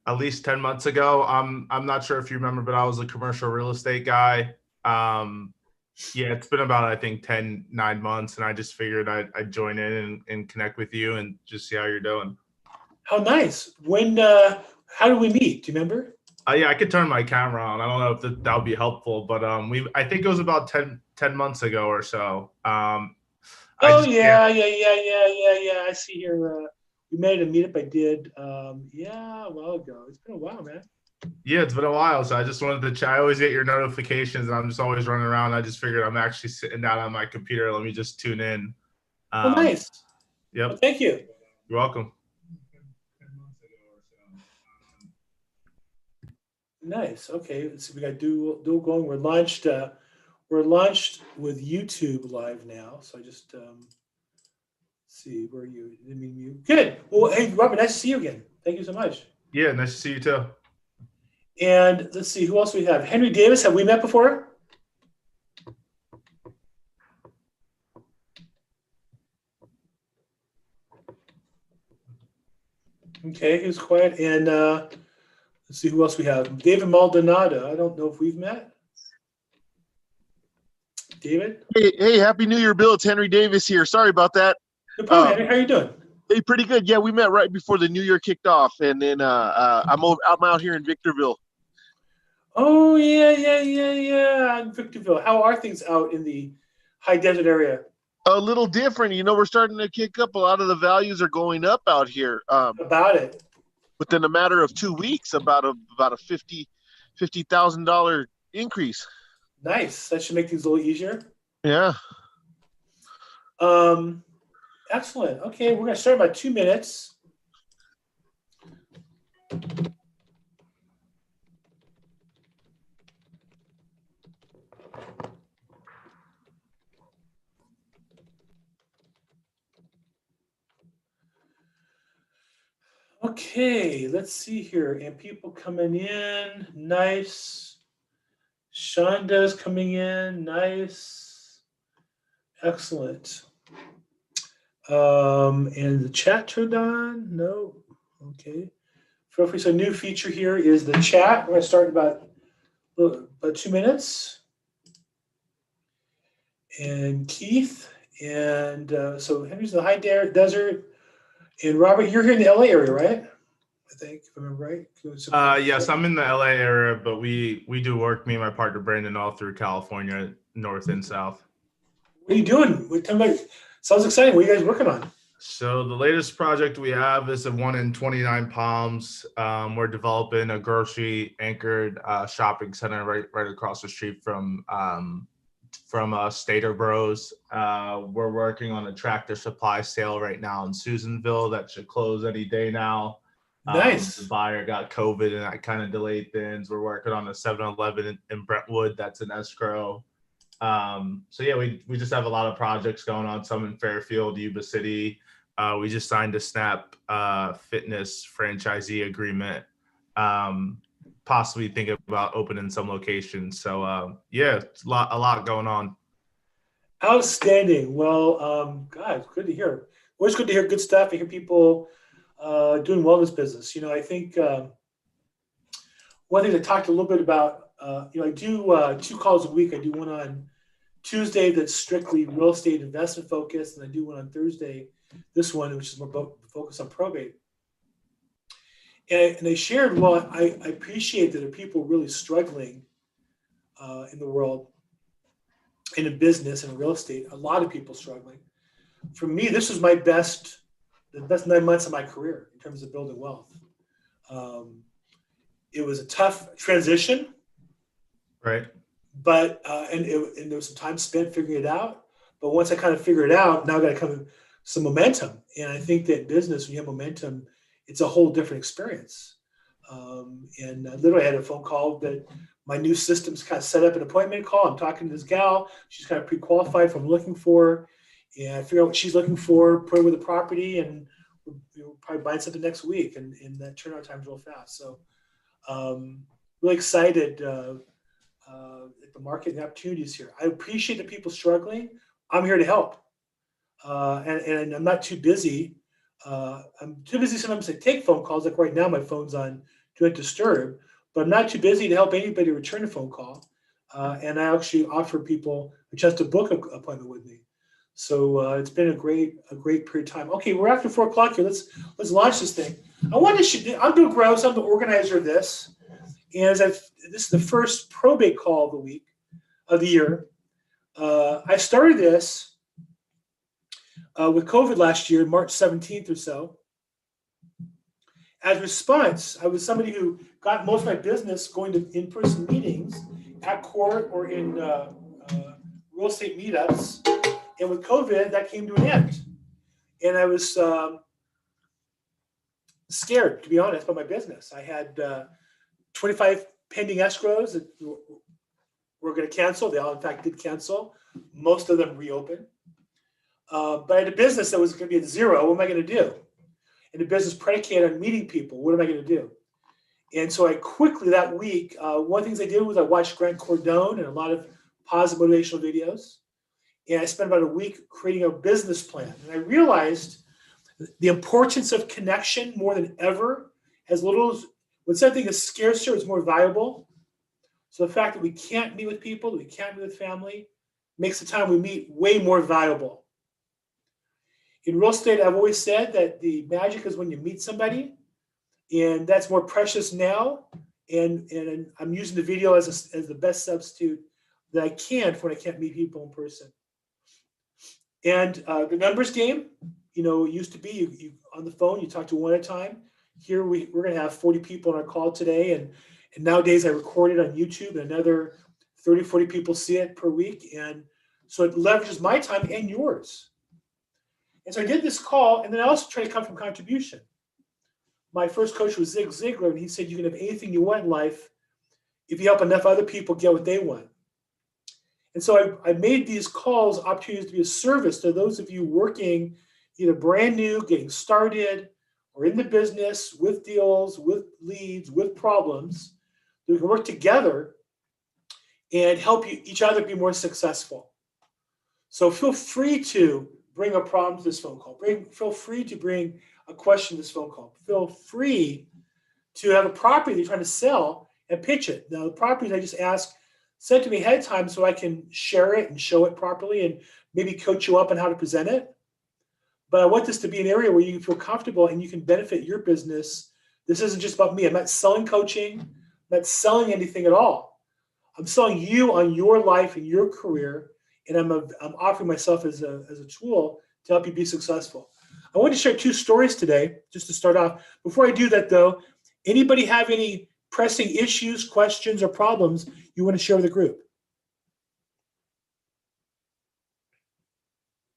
at least 10 months ago. I'm not sure if you remember, but I was a commercial real estate guy. Yeah, it's been about, I think, 9 months, and I just figured I'd join in and connect with you and just see how you're doing. How nice. When? How did we meet? Do you remember? Yeah, I could turn my camera on. I don't know if that would be helpful, but I think it was about ten months ago or so. I Oh just yeah, yeah. I see here. We met at a meetup I did. Yeah, a while ago. It's been a while, man. yeah, it's been a while, so I just wanted to chat. I always get your notifications, and I'm just always running around. I just figured I'm actually sitting down on my computer. Let me just tune in. Oh, Um, nice. Well, yep, thank you. you're welcome. Nice. Okay. Let's see. We got dual going. We're launched. We're launched with YouTube live now. So I just see where you. I mean, you good. Well, hey, Robert, nice to see you again. Thank you so much. Yeah, nice to see you too. And let's see who else we have. Henry Davis. Have we met before? Okay, he's quiet. And let's see who else we have. David Maldonado. I don't know if we've met. David? Hey, Happy New Year, Bill. It's Henry Davis here. Sorry about that. No problem, Henry. How are you doing? Hey, pretty good. Yeah, we met right before the new year kicked off, and then I'm out here in Victorville. Oh, yeah. In Victorville. How are things out in the high desert area? A little different. We're starting to kick up. A lot of the values are going up out here. About it. Within a matter of 2 weeks, about a $50,000 increase. Nice. That should make things a little easier. Yeah. Excellent. Okay, we're going to start in about 2 minutes. Okay, let's see here. And people coming in. Nice. Shonda's coming in. Nice. Excellent. And the chat turned on? No. Okay. Feel free. So new feature here is the chat. We're going to start in about 2 minutes. And Keith. And so Henry's in the high desert. And Robert, you're here in the LA area, right? I think, if I remember right. Yes, I'm in the LA area, but we do work, me and my partner Brandon, all through California, north and south. What are you doing? Sounds exciting. What are you guys working on? So the latest project we have is a 1 in 29 Palms. We're developing a grocery anchored shopping center right across the street from Stater Bros. We're working on a Tractor Supply sale right now in Susanville that should close any day now. Nice. The buyer got COVID and that kind of delayed things. We're working on a 7-Eleven in Brentwood that's in escrow. So yeah, we just have a lot of projects going on, some in Fairfield, Yuba City. We just signed a Snap Fitness franchisee agreement. Possibly thinking about opening some locations. So yeah, it's a lot going on. Outstanding. Well, God, good to hear. Always good to hear good stuff. I hear people doing well in this business. I think one thing I talked a little bit about, I do 2 calls a week. I do one on Tuesday that's strictly real estate investment focused, and I do one on Thursday, this one, which is more focused on probate. And I shared, well, I appreciate that there are people really struggling in the world, and in business and in real estate. A lot of people struggling. For me, this was the best 9 months of my career in terms of building wealth. It was a tough transition, right? But and there was some time spent figuring it out. But once I kind of figured it out, now I got to come some momentum. And I think that business, when you have momentum, it's a whole different experience. And I literally had a phone call that my new system's kind of set up an appointment call. I'm talking to this gal. She's kind of pre-qualified for what I'm looking for. And I figure out what she's looking for, put her with a property, and we'll probably buy something next week. And that turnaround time's real fast. So really excited at the market and opportunities here. I appreciate the people struggling. I'm here to help. And I'm not too busy. I'm too busy sometimes to take phone calls. Like right now, my phone's on do not disturb, but I'm not too busy to help anybody return a phone call. And I actually offer people a chance to book an appointment with me. So it's been a great period of time. Okay, we're after 4 o'clock here. Let's launch this thing. I'm Bill Gross. I'm the organizer of this. And this is the first probate call of the year. I started this with COVID last year, March 17th or so. As a response, I was somebody who got most of my business going to in-person meetings at court or in real estate meetups. And with COVID, that came to an end. And I was scared, to be honest, about my business. I had 25 pending escrows that were going to cancel. They all, in fact, did cancel. Most of them reopened. But I had a business that was going to be at zero. What am I going to do? And a business predicated on meeting people. What am I going to do? And so I quickly that week, one of the things I did was I watched Grant Cardone and a lot of positive motivational videos. And I spent about a week creating a business plan. And I realized the importance of connection more than ever. When something is scarcer, it's more valuable. So the fact that we can't meet with people, that we can't meet with family, makes the time we meet way more valuable. In real estate, I've always said that the magic is when you meet somebody, and that's more precious now. And I'm using the video as the best substitute that I can for when I can't meet people in person. And the numbers game, it used to be you on the phone, you talk to one at a time. Here we're going to have 40 people on our call today. And nowadays I record it on YouTube and another 30, 40 people see it per week. And so it leverages my time and yours. And so I did this call, and then I also try to come from contribution. My first coach was Zig Ziglar, and he said you can have anything you want in life if you help enough other people get what they want. And so I made these calls opportunities to be of service to those of you working either brand new, getting started, or in the business with deals, with leads, with problems, that we can work together and help each other be more successful. So feel free to bring a problem to this phone call. Feel free to bring a question to this phone call. Feel free to have a property that you're trying to sell and pitch it. Now, the properties I just ask, send to me ahead of time so I can share it and show it properly and maybe coach you up on how to present it. But I want this to be an area where you can feel comfortable and you can benefit your business. This isn't just about me. I'm not selling coaching. I'm not selling anything at all. I'm selling you on your life and your career, and I'm offering myself as a tool to help you be successful. I want to share 2 stories today, just to start off. Before I do that, though, anybody have any pressing issues, questions, or problems you want to share with the group?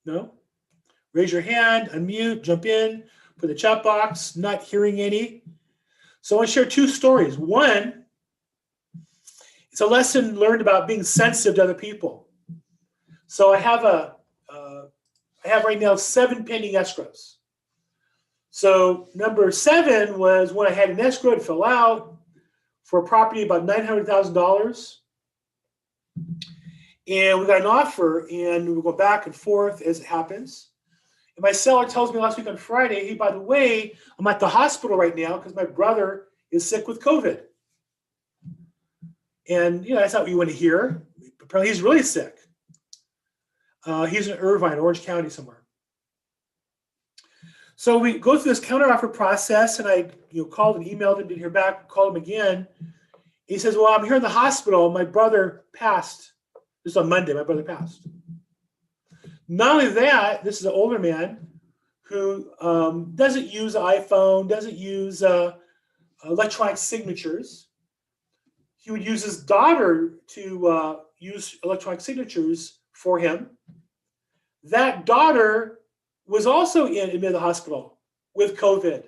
No? Raise your hand, unmute, jump in, put the chat box, not hearing any. So I want to share 2 stories. One, it's a lesson learned about being sensitive to other people. So I have right now 7 pending escrows. So number 7 was when I had an escrow, it fell out for a property about $900,000. And we got an offer, and we go back and forth as it happens. And my seller tells me last week on Friday, hey, by the way, I'm at the hospital right now because my brother is sick with COVID. And, that's not what you want to hear. Apparently he's really sick. He's in Irvine, Orange County somewhere. So we go through this counteroffer process, and I called and emailed him, didn't hear back, called him again. He says, well, I'm here in the hospital. My brother passed. This is on Monday. My brother passed. Not only that, this is an older man who doesn't use an iPhone, doesn't use electronic signatures. He would use his daughter to use electronic signatures for him. That daughter was also admitted to the hospital with COVID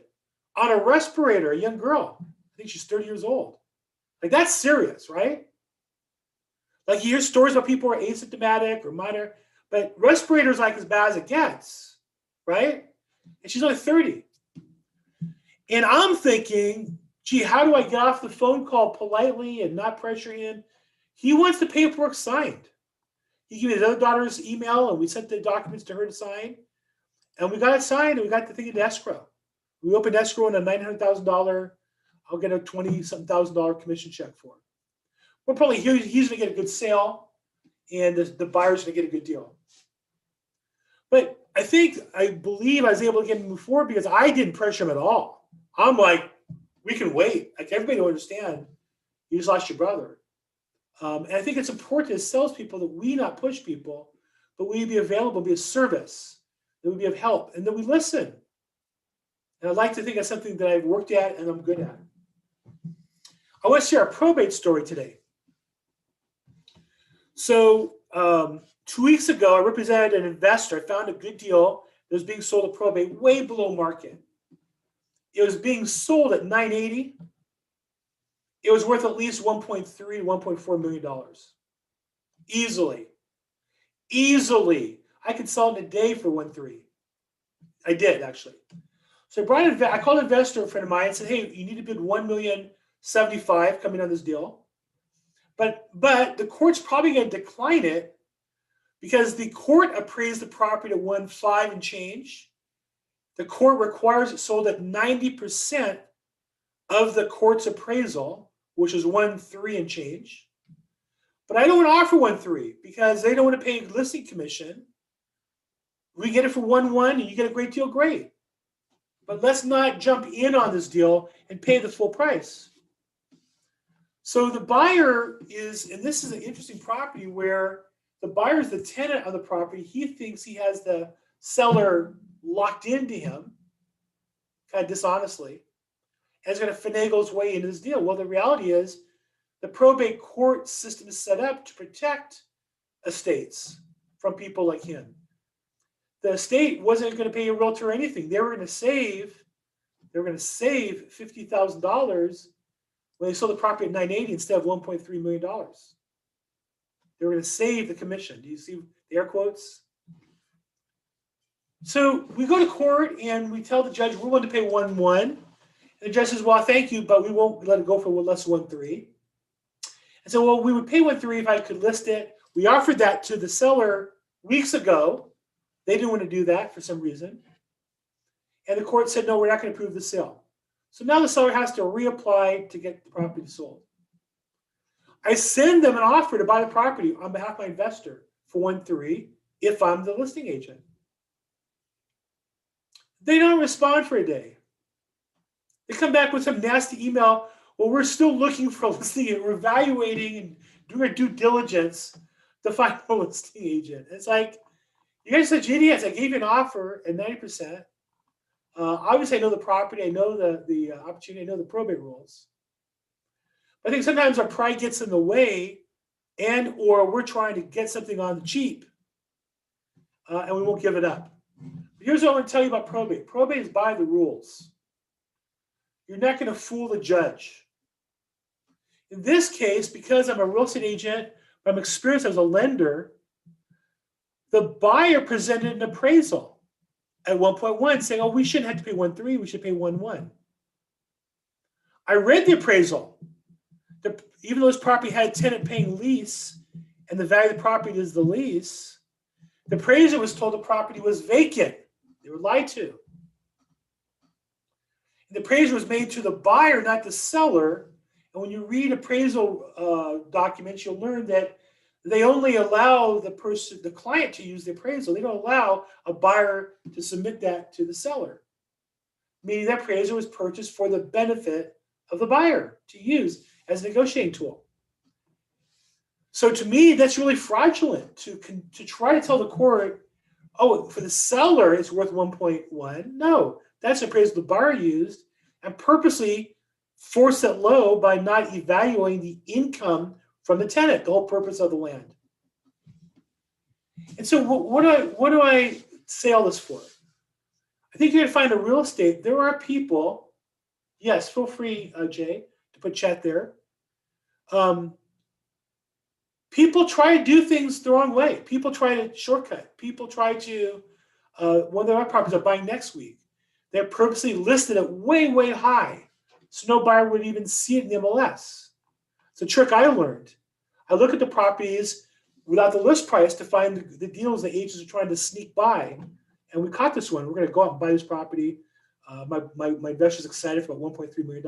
on a respirator, a young girl. I think she's 30 years old. Like, that's serious, right? Like, you hear stories about people who are asymptomatic or minor, but respirators like as bad as it gets, right? And she's only 30. And I'm thinking, gee, how do I get off the phone call politely and not pressure him? He wants the paperwork signed. He gave me his other daughter's email, and we sent the documents to her to sign. And we got it signed, and we got the thing in escrow. We opened escrow on a $900,000 I'll get a $20-something thousand commission check for. Well, probably he's going to get a good sale, and the buyer's going to get a good deal. But I believe I was able to get him to move forward because I didn't pressure him at all. I'm like, we can wait. Like, everybody will understand. You just lost your brother. And I think it's important as salespeople that we not push people, but we be available, be of service, that we be of help, and that we listen. And I'd like to think that's something that I've worked at and I'm good at. I want to share a probate story today. So 2 weeks ago, I represented an investor. I found a good deal that was being sold at probate way below market. It was being sold at $980. It was worth at least $1.3 to $1.4 million. Easily. I could sell it in a day for $1.3. I did, actually. So I called an investor, a friend of mine, and said, hey, you need to bid $1,075,000 coming on this deal. But the court's probably going to decline it because the court appraised the property at $1.5 and change. The court requires it sold at 90% of the court's appraisal, which is $1.3 and change. But I don't want to offer $1.3 because they don't want to pay a listing commission. We get it for $1.1 and you get a great deal, great. But let's not jump in on this deal and pay the full price. So the buyer is, and this is an interesting property where the buyer is the tenant of the property. He thinks he has the seller locked into him, kind of dishonestly, and is going to finagle his way into this deal. Well, the reality is the probate court system is set up to protect estates from people like him. The estate wasn't going to pay a realtor anything. They were going to save $50,000 when they sold the property at $980 instead of $1.3 million. They were going to save the commission. Do you see the air quotes? So we go to court and we tell the judge we're willing to pay $1.1. And the judge says, well, thank you, but we won't let it go for less than $1.3. And so, well, we would pay $1.3 if I could list it. We offered that to the seller weeks ago. They didn't want to do that for some reason. And the court said, no, we're not going to approve the sale. So now the seller has to reapply to get the property sold. I send them an offer to buy the property on behalf of my investor for $1.3 if I'm the listing agent. They don't respond for a day. They come back with some nasty email. Well, we're still looking for a listing agent. We're evaluating and doing our due diligence to find a listing agent. It's like, you guys are such idiots. I gave you an offer at 90%. Obviously, I know the property. I know the opportunity. I know the probate rules. I think sometimes our pride gets in the way, and or we're trying to get something on the cheap, and we won't give it up. But here's what I want to tell you about probate. Probate is by the rules. You're not going to fool the judge. In this case, because I'm a real estate agent, but I'm experienced as a lender, the buyer presented an appraisal at 1.1 saying, oh, we shouldn't have to pay 1.3, we should pay 1.1. I read the appraisal. Even though this property had a tenant paying lease and the value of the property is the lease, the appraiser was told the property was vacant. They were lied to. And the appraisal was made to the buyer, not the seller. And when you read appraisal documents, you'll learn that they only allow the client to use the appraisal. They don't allow a buyer to submit that to the seller. Meaning that appraisal was purchased for the benefit of the buyer to use as a negotiating tool. So to me, that's really fraudulent to try to tell the court, oh, for the seller, it's worth 1.1. No, that's the appraisal the buyer used and purposely force it low by not evaluating the income from the tenant, the whole purpose of the land. And so what do I say all this for? I think you're going to find in real estate, there are people, yes, feel free, Jay, to put chat there. People try to do things the wrong way. People try to shortcut. People try to, one of our properties are buying next week. They're purposely listed at way, way high. So no buyer would even see it in the MLS. It's a trick I learned. I look at the properties without the list price to find the deals the agents are trying to sneak by. And we caught this one. We're going to go out and buy this property. My investor's excited for about $1.3 million.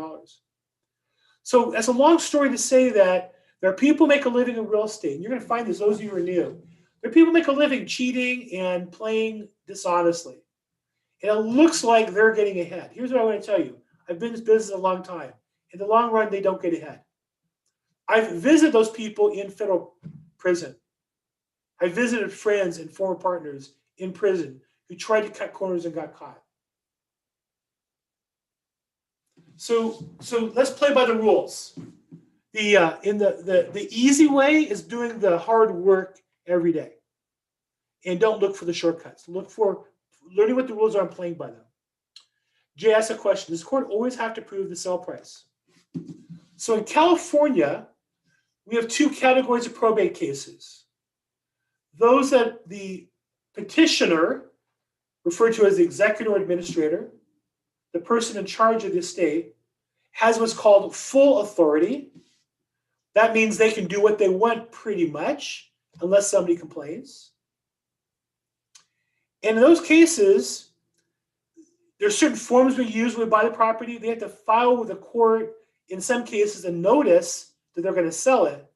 So that's a long story to say that there are people who make a living in real estate. And you're going to find this, those of you who are new. There are people who make a living cheating and playing dishonestly. And it looks like they're getting ahead. Here's what I want to tell you. I've been in this business a long time. In the long run, they don't get ahead. I've visited those people in federal prison. I visited friends and former partners in prison who tried to cut corners and got caught. So let's play by the rules. The easy way is doing the hard work every day. And don't look for the shortcuts. Look for learning what the rules are and playing by them. Jay asked a question. Does court always have to prove the sale price? So in California, we have two categories of probate cases. Those that the petitioner, referred to as the executor or administrator, the person in charge of the estate, has what's called full authority. That means they can do what they want pretty much, unless somebody complains. And in those cases, there's certain forms we use when we buy the property. They have to file with the court, in some cases, a notice that they're going to sell it.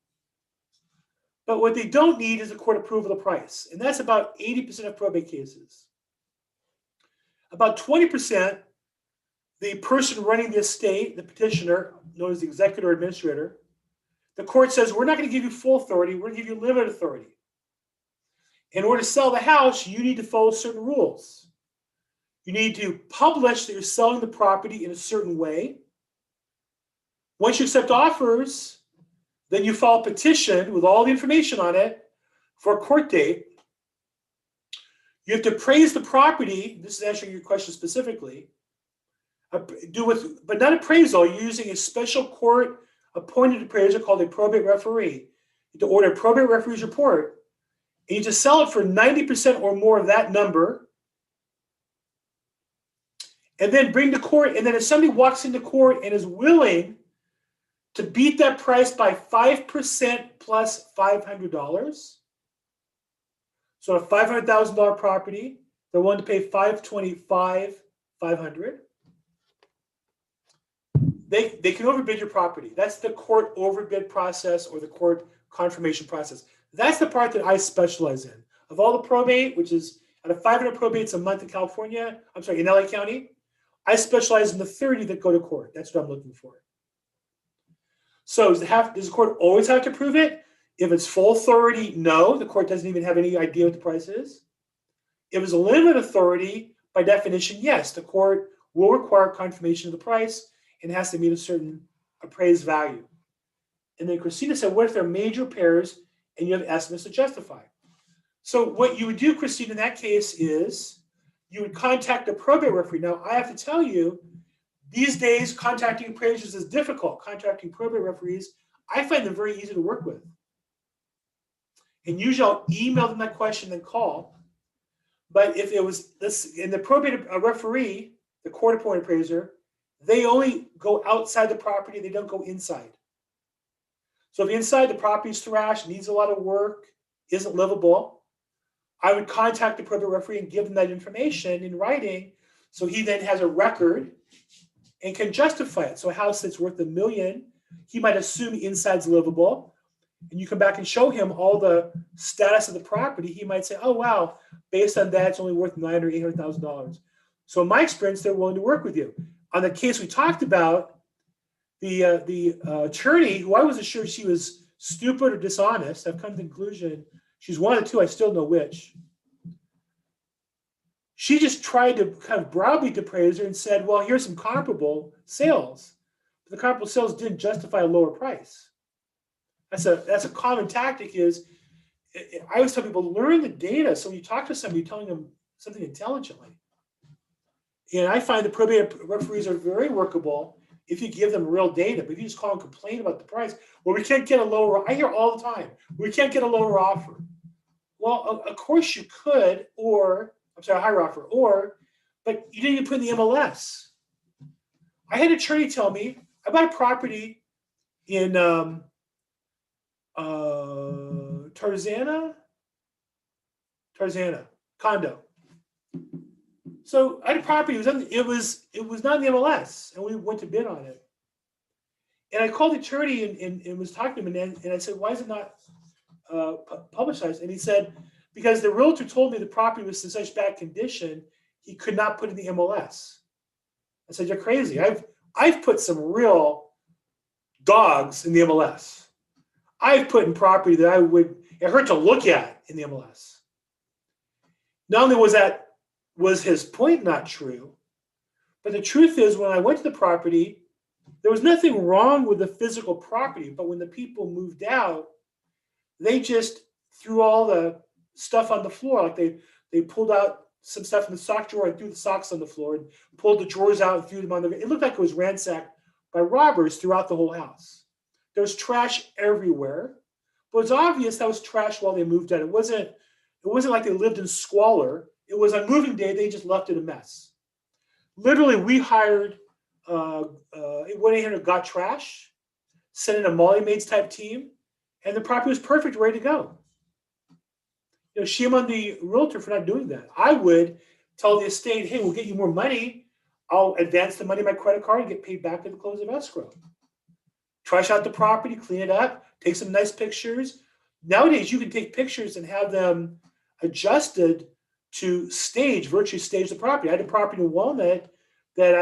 But what they don't need is a court approval of the price. And that's about 80% of probate cases. About 20%, the person running the estate, the petitioner, known as the executor or administrator, the court says, we're not going to give you full authority, we're going to give you limited authority. In order to sell the house, you need to follow certain rules. You need to publish that you're selling the property in a certain way. Once you accept offers, then you file a petition with all the information on it for a court date. You have to appraise the property. This is answering your question specifically. But not appraisal. You're using a special court-appointed appraiser called a probate referee. You have to order a probate referee's report. And you just sell it for 90% or more of that number. And then bring to court. And then if somebody walks into court and is willing to beat that price by 5% plus $500. So a $500,000 property, they're willing to pay $525,500. They can overbid your property. That's the court overbid process or the court confirmation process. That's the part that I specialize in. Of all the probate, which is out of 500 probates a month in California, in LA County, I specialize in the 30 that go to court. That's what I'm looking for. So does the court always have to prove it? If it's full authority, no. The court doesn't even have any idea what the price is. If it's a limited authority, by definition, yes, the court will require confirmation of the price and has to meet a certain appraised value. And then Christina said, what if there are major repairs and you have estimates to justify? So what you would do, Christina, in that case is you would contact a probate referee. Now, I have to tell you, these days, contacting appraisers is difficult. Contacting probate referees, I find them very easy to work with. And usually I'll email them that question and call. But if it was this, in the probate referee, the court-appointed appraiser, they only go outside the property. They don't go inside. So if inside the property is thrashed, needs a lot of work, isn't livable, I would contact the probate referee and give them that information in writing so he then has a record and can justify it. So a house that's worth $1 million, he might assume inside's livable, and you come back and show him all the status of the property. He might say, oh, wow, based on that, it's only worth $900,000 or $800,000. So in my experience, they're willing to work with you. On the case we talked about, the attorney, who I wasn't sure she was stupid or dishonest, I've come to the conclusion she's one of the two, I still know which. She just tried to kind of browbeat the appraiser and said, well, here's some comparable sales. But the comparable sales didn't justify a lower price. That's a common tactic is, I always tell people, learn the data. So when you talk to somebody, you're telling them something intelligently. And I find the probate referees are very workable if you give them real data. But if you just call and complain about the price, well, we can't get a lower, I hear all the time, we can't get a lower offer. Well, of course you could, or, a higher offer, but you didn't even put in the MLS. I had an attorney tell me, I bought a property in Tarzana condo. So I had a property, it was not in the MLS, and we went to bid on it. And I called the attorney and was talking to him, and I said, why is it not publicized? And he said, because the realtor told me the property was in such bad condition, he could not put it in the MLS. I said, you're crazy. I've put some real dogs in the MLS. I've put in property that it hurt to look at in the MLS. Not only was his point not true, but the truth is when I went to the property, there was nothing wrong with the physical property, but when the people moved out, they just threw all the stuff on the floor. Like they pulled out some stuff in the sock drawer and threw the socks on the floor and pulled the drawers out and threw them on the. It looked like it was ransacked by robbers throughout the whole house. There was trash everywhere, but it's obvious that was trash while they moved out. It wasn't like they lived in squalor. It was on moving day, they just left it a mess. Literally, we hired 1-800 Got Trash, sent in a Molly Maids type team, and the property was perfect, ready to go. Shame on the realtor for not doing that. I would tell the estate, hey, we'll get you more money. I'll advance the money on my credit card and get paid back at the close of escrow. Trash out the property, clean it up, take some nice pictures. Nowadays, you can take pictures and have them adjusted to virtually stage the property. I had a property in Walnut that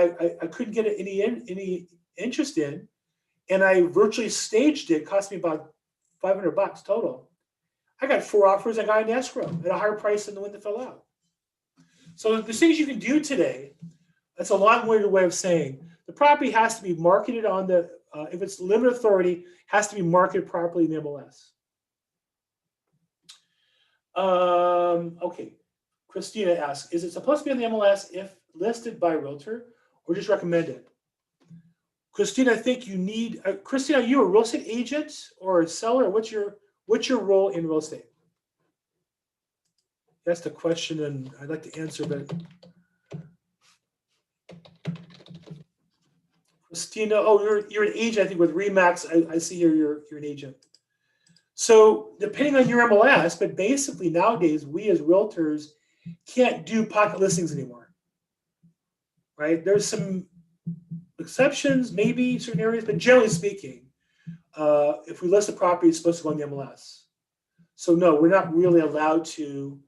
I couldn't get any interest in, and I virtually staged it. It cost me about $500 total. I got 4 offers. I got an escrow at a higher price than the one that fell out. So there's things you can do today. That's a long-winded way of saying the property has to be marketed on the, if it's limited authority, has to be marketed properly in the MLS. Okay. Christina asks, is it supposed to be on the MLS if listed by a realtor or just recommended? Christina, I think you need, Christina, are you a real estate agent or a seller? What's your role in real estate? That's the question, and I'd like to answer, but Christina, oh, you're an agent, I think, with Remax. I see here you're an agent. So depending on your MLS, but basically nowadays, we as realtors can't do pocket listings anymore, right? There's some exceptions, maybe certain areas, but generally speaking, if we list a property, it's supposed to go on the MLS. So no, we're not really allowed to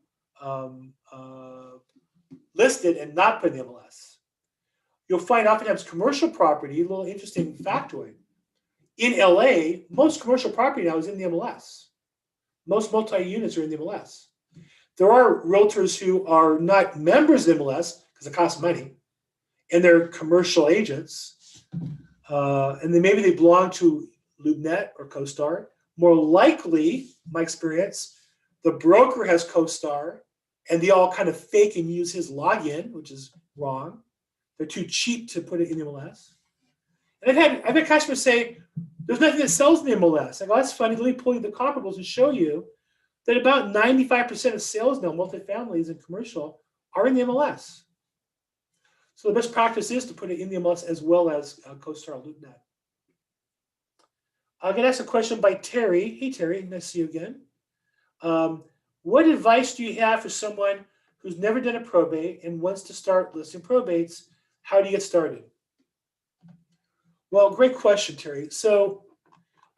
list it and not put in the MLS. You'll find oftentimes commercial property, a little interesting factoid. In LA, most commercial property now is in the MLS. Most multi-units are in the MLS. There are realtors who are not members of the MLS because it costs money, and they're commercial agents, and then maybe they belong to LoopNet or CoStar. More likely, my experience, the broker has CoStar, and they all kind of fake and use his login, which is wrong. They're too cheap to put it in the MLS. And I've had customers say, there's nothing that sells in the MLS. I go, that's funny. Let me pull you the comparables and show you that about 95% of sales now, multifamilies and commercial, are in the MLS. So the best practice is to put it in the MLS as well as CoStar or LoopNet. I'm going to ask a question by Terry. Hey, Terry, nice to see you again. What advice do you have for someone who's never done a probate and wants to start listing probates? How do you get started? Well, great question, Terry. So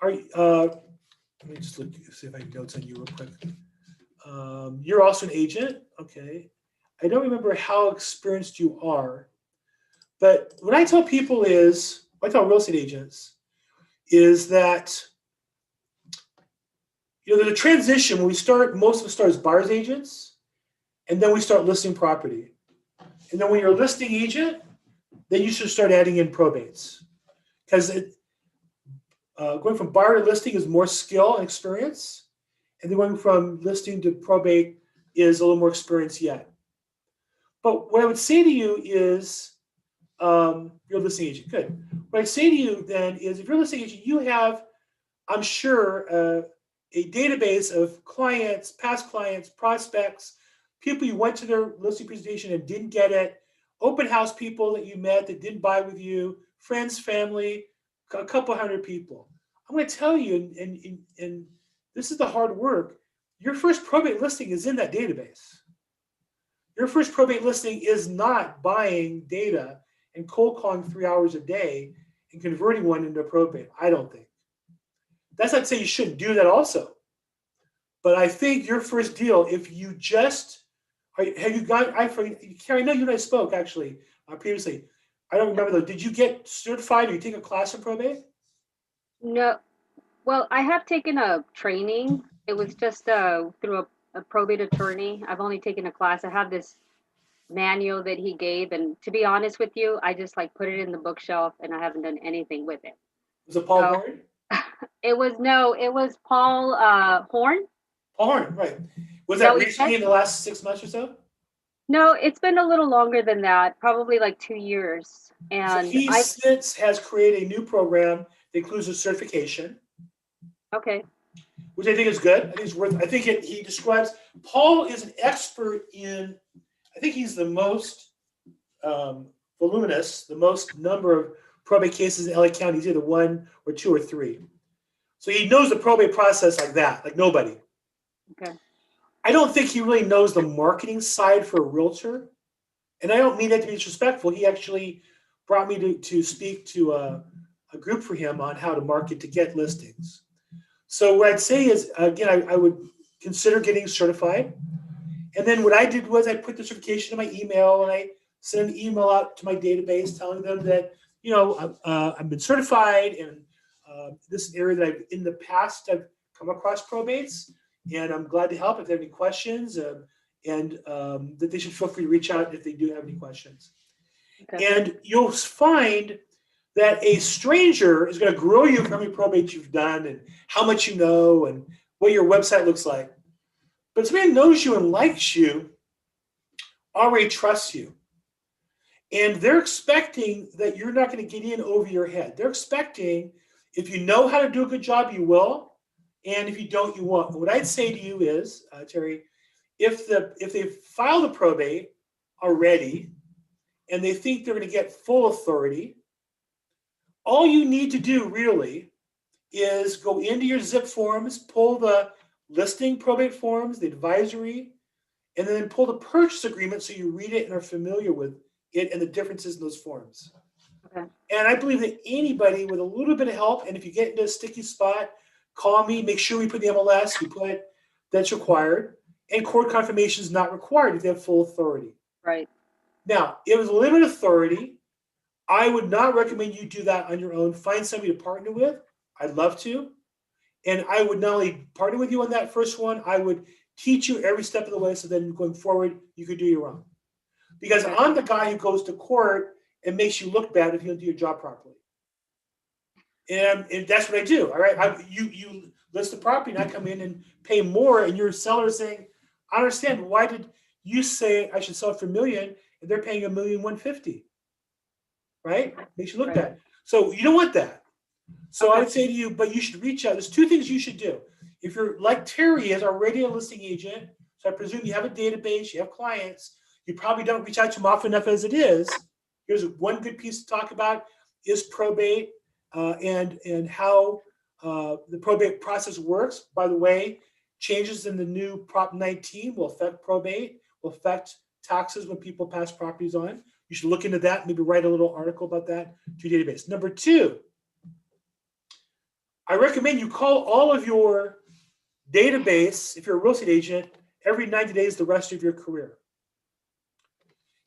let me just look, see if I can notes on you real quick. You're also an agent. Okay. I don't remember how experienced you are, but what I tell people is, what I tell real estate agents is that, there's a transition when we start, most of us start as buyer's agents, and then we start listing property. And then when you're a listing agent, then you should start adding in probates. Because going from buyer to listing is more skill and experience, and then going from listing to probate is a little more experience yet. But what I would say to you is, you're a listing agent, good. What I'd say to you then is, if you're a listing agent, you have, I'm sure, a database of clients, past clients, prospects, people you went to their listing presentation and didn't get it, open house people that you met that didn't buy with you, friends, family, a couple hundred people. I'm going to tell you, and this is the hard work, your first probate listing is in that database. Your first probate listing is not buying data and cold calling 3 hours a day and converting one into a probate. I don't think. That's not to say you shouldn't do that also. But I think your first deal, if you just, have you got, Carrie, I know you and I spoke actually previously. I don't remember though. Did you get certified or you take a class in probate? No. Well, I have taken a training. It was just through a probate attorney. I've only taken a class. I have this manual that he gave, and to be honest with you, I just like put it in the bookshelf and I haven't done anything with it. Was it Paul So Horn? it was Paul Horn. Paul Horn, right. Was No, that recently in the last 6 months or so? No, it's been a little longer than that, probably like 2 years. So And he has created a new program that includes a certification, okay, which I think is good. I think it's worth. I think he describes. Paul is an expert in. I think he's the most voluminous, the most number of probate cases in LA County. He's either 1 or 2 or 3. So he knows the probate process like that, like nobody. okay, I don't think he really knows the marketing side for a realtor. And I don't mean that to be disrespectful. He actually brought me to speak to a group for him on how to market to get listings. So what I'd say is, again, I would consider getting certified. And then what I did was I put the certification in my email and I sent an email out to my database telling them that, I've been certified and this is an area that in the past I've come across probates and I'm glad to help if they have any questions and that they should feel free to reach out if they do have any questions. Okay. And you'll find that a stranger is going to grill you for how many probates you've done and how much you know and what your website looks like. But somebody who knows you and likes you already trusts you. And they're expecting that you're not going to get in over your head. They're expecting if you know how to do a good job, you will. And if you don't, you won't. What I'd say to you is, Terry, if they file the probate already and they think they're going to get full authority, all you need to do really is go into your zip forms, pull the listing probate forms, the advisory, and then pull the purchase agreement so you read it and are familiar with it and the differences in those forms. Okay. And I believe that anybody with a little bit of help, and if you get into a sticky spot, call me, make sure we put the MLS, we put that's required, and court confirmation is not required if they have full authority. Right. Now, if it's limited authority, I would not recommend you do that on your own. Find somebody to partner with. I'd love to. And I would not only partner with you on that first one, I would teach you every step of the way so then going forward, you could do your own. Because I'm the guy who goes to court and makes you look bad if you don't do your job properly. And that's what I do. All right. You list the property and I come in and pay more and your seller is saying, I understand. Why did you say I should sell it for $1 million and they're paying $1,150,000? Right? Makes you look bad. So you don't want that. So I would say to you, but you should reach out. There's 2 things you should do. If you're like Terry is already a listing agent, so I presume you have a database, you have clients, you probably don't reach out to them often enough as it is. Here's one good piece to talk about is probate and how the probate process works. By the way, changes in the new Prop 19 will affect probate, will affect taxes when people pass properties on. You should look into that, maybe write a little article about that to your database. Number 2, I recommend you call all of your database, if you're a real estate agent, every 90 days the rest of your career.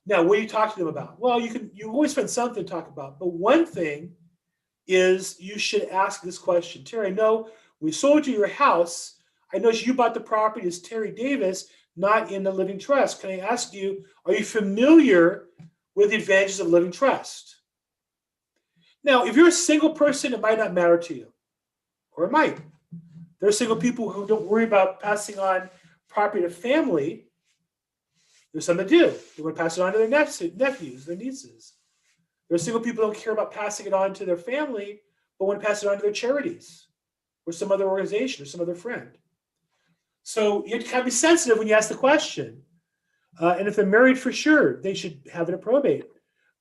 Now, what do you talk to them about? Well, you always find something to talk about, but one thing is you should ask this question. Terry, I know we sold you your house. I know you bought the property as Terry Davis, not in the living trust. Can I ask you, are you familiar with the advantages of living trust? Now, if you're a single person, it might not matter to you, or it might. There are single people who don't worry about passing on property to family. There's some that do. They want to pass it on to their nephews, their nieces. There are single people who don't care about passing it on to their family, but want to pass it on to their charities or some other organization or some other friend. So you have to kind of be sensitive when you ask the question. And if they're married, for sure, they should have it at probate.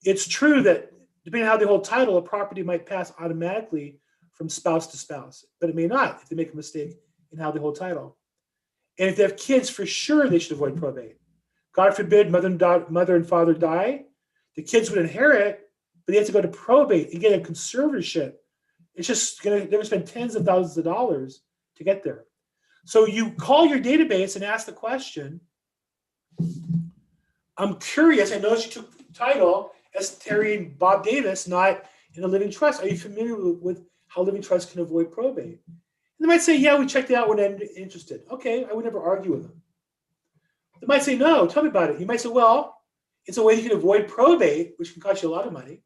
It's true that depending on how they hold title, a property might pass automatically from spouse to spouse, but it may not if they make a mistake in how they hold title. And if they have kids, for sure, they should avoid probate. God forbid mother and father die, the kids would inherit, but they have to go to probate and get a conservatorship. It's just they're gonna spend tens of thousands of dollars to get there. So you call your database and ask the question, I'm curious, I noticed you took title as Terry and Bob Davis, not in a living trust. Are you familiar with how living trusts can avoid probate? And they might say, yeah, we checked it out, we're not interested. Okay, I would never argue with them. They might say, no, tell me about it. You might say, well, it's a way you can avoid probate, which can cost you a lot of money.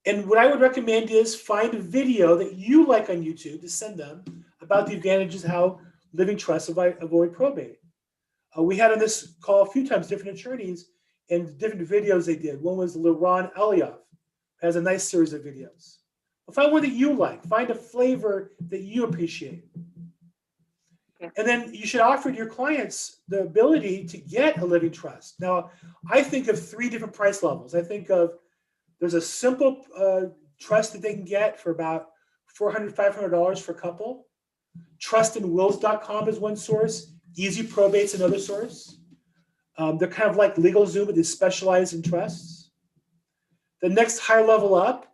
And what I would recommend is find a video that you like on YouTube to send them about the advantages of how living trusts avoid probate. We had on this call a few times different attorneys and different videos they did. One was Ron Elioff, has a nice series of videos. Well, find one that you like. Find a flavor that you appreciate. Okay. And then you should offer to your clients the ability to get a living trust. Now, I think of 3 different price levels. I think of there's a simple trust that they can get for about $400, $500 for a couple. Trustandwills.com is one source. Easy Probate's another source. They're kind of like LegalZoom, but they specialize in trusts. The next higher level up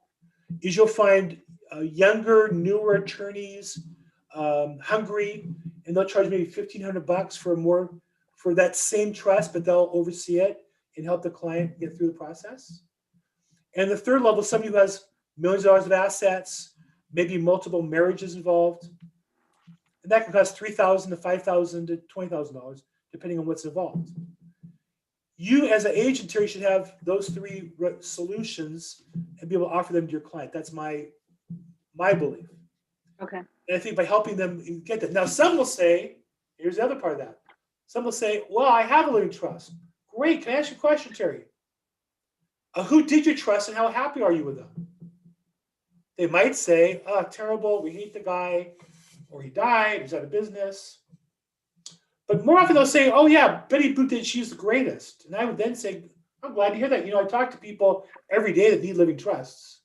is you'll find younger, newer attorneys, hungry, and they'll charge maybe $1,500 for that same trust, but they'll oversee it and help the client get through the process. And the third level, somebody who has millions of dollars of assets, maybe multiple marriages involved. And that can cost $3,000 to $5,000 to $20,000, depending on what's involved. You, as an agent, Terry, should have those 3 solutions and be able to offer them to your client. That's my belief. Okay. And I think by helping them get that. Now, some will say, here's the other part of that. Some will say, well, I have a living trust. Great. Can I ask you a question, Terry? Who did your trust and how happy are you with them? They might say, oh, terrible. We hate the guy. Or he died, he's out of business. But more often they'll say, oh yeah, Betty Boop did, she's the greatest. And I would then say, I'm glad to hear that. I talk to people every day that need living trusts.